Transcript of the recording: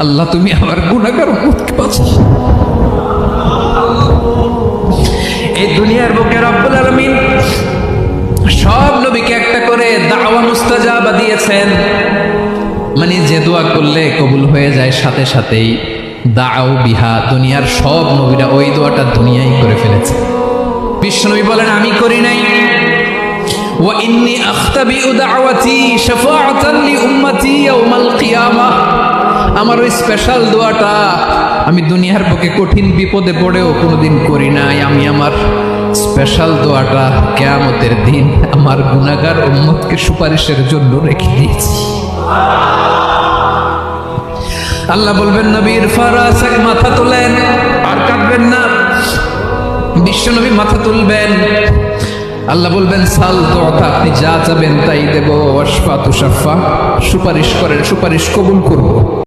আল্লাহ তুমি আমার গুনাহগার উম্মতকে বাঁচাও। এই দুনিয়ার বুকে রব্বুল আলামিন সব নবীকে একটা করে দাওয়া মুস্তাজাবা দিয়েছেন, মানে যে দোয়া করলে কবুল হয়ে যায় সাথে সাথেই। দাও বিহা, দুনিয়ার সব নবীরা ওই দোয়াটা দুনিয়ায় করে ফেলেছে। বিশ্বনবী বলেন আমি করি নাই। ওয়া ইন্নী আখতাবিউ দাওয়াতি শাফাআতান লি উম্মতি ইয়াউমাল কিয়ামাহ, আমার ওই স্পেশাল দোয়াটা আমি দুনিয়ার বুকে কঠিন বিপদে পড়েও কোনোদিন করি নাই। আমি আমার স্পেশাল দোয়াটা কিয়ামতের দিন আমার গুনাহগার উম্মতকে সুপারিশের জন্য রেখে দিয়েছি। আল্লাহ বলবেন নবীর ফারাসাক, মাথা তোলেন, আর কাটবেন না। বিশ্বনবী মাথা তুলবেন, আল্লাহ বলবেন সাল তুতা, আপনি যা চাবেন তাই দেব। ওয়াশফা তুশাফা, সুপারিশ করেন, সুপারিশ কবুল করব।